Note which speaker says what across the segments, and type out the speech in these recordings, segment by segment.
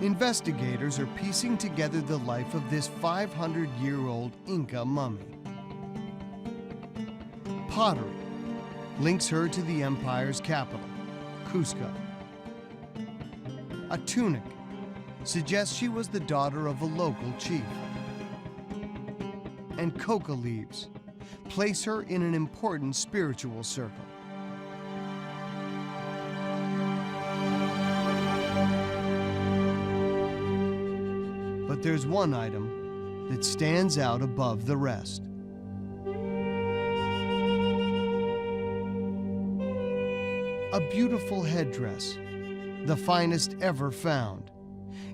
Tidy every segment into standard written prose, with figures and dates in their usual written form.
Speaker 1: Investigators are piecing together the life of this 500-year-old Inca mummy. Pottery links her to the empire's capital, Cusco. A tunic suggests she was the daughter of a local chief. And coca leaves place her in an important spiritual circle. But there's one item that stands out above the rest. A beautiful headdress, the finest ever found,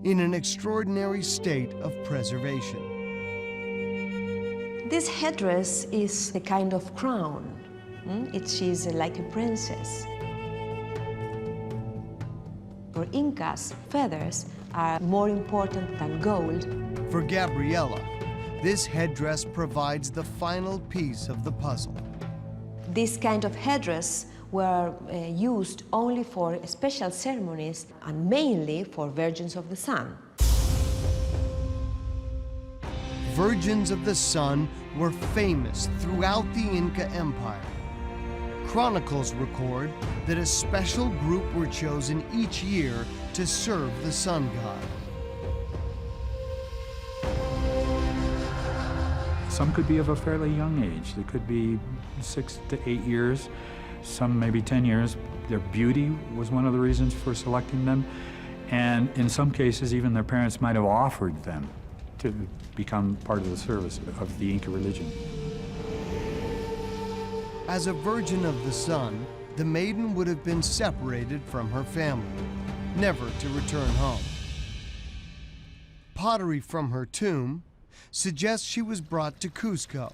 Speaker 1: in an extraordinary state of preservation.
Speaker 2: This headdress is a kind of crown. She's like a princess. For Incas, feathers are more important than gold.
Speaker 1: For Gabriela, this headdress provides the final piece of the puzzle.
Speaker 2: This kind of headdress were used only for special ceremonies and mainly for virgins of the sun.
Speaker 1: Virgins of the sun were famous throughout the Inca Empire. Chronicles record that a special group were chosen each year to serve the sun god.
Speaker 3: Some could be of a fairly young age. They could be 6 to 8 years, some maybe 10 years. Their beauty was one of the reasons for selecting them. And in some cases, even their parents might have offered them to become part of the service of the Inca religion.
Speaker 1: As a virgin of the sun, the maiden would have been separated from her family, never to return home. Pottery from her tomb suggests she was brought to Cusco,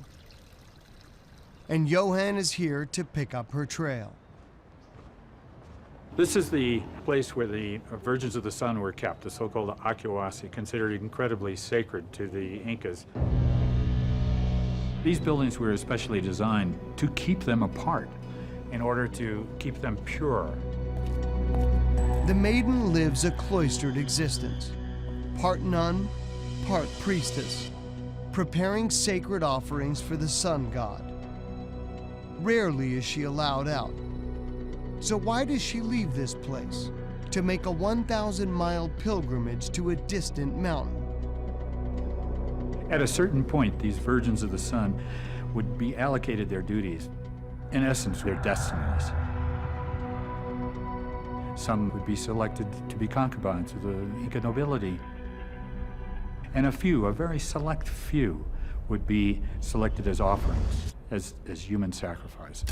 Speaker 1: and Johan is here to pick up her trail.
Speaker 3: This is the place where the virgins of the sun were kept, the so-called Akiwasi, considered incredibly sacred to the Incas. These buildings were especially designed to keep them apart in order to keep them pure.
Speaker 1: The maiden lives a cloistered existence, part nun, part priestess, preparing sacred offerings for the sun god. Rarely is she allowed out. So why does she leave this place to make a 1,000-mile pilgrimage to a distant mountain?
Speaker 3: At a certain point, these virgins of the sun would be allocated their duties, in essence, their destinies. Some would be selected to be concubines of the Inca nobility. And a few, a very select few, would be selected as offerings, as human sacrifice.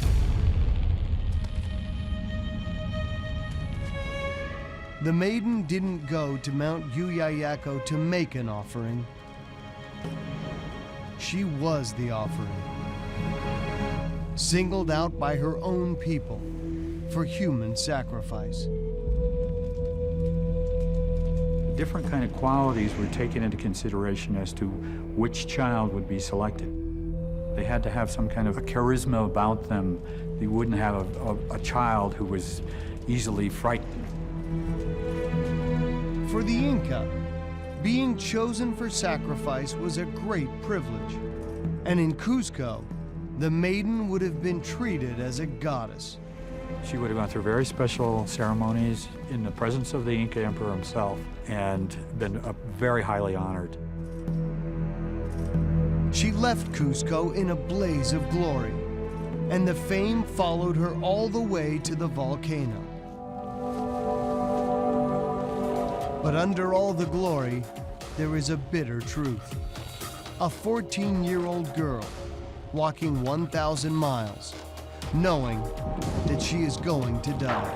Speaker 1: The maiden didn't go to Mount Yuyayaco to make an offering. She was the offering, singled out by her own people for human sacrifice.
Speaker 3: Different kind of qualities were taken into consideration as to which child would be selected. They had to have some kind of a charisma about them. They wouldn't have a child who was easily frightened.
Speaker 1: For the Inca, being chosen for sacrifice was a great privilege. And in Cusco, the maiden would have been treated as a goddess.
Speaker 3: She would have gone through very special ceremonies in the presence of the Inca emperor himself and been very highly honored.
Speaker 1: She left Cusco in a blaze of glory, and the fame followed her all the way to the volcano. But under all the glory, there is a bitter truth. A 14-year-old girl walking 1,000 miles, knowing that she is going to die.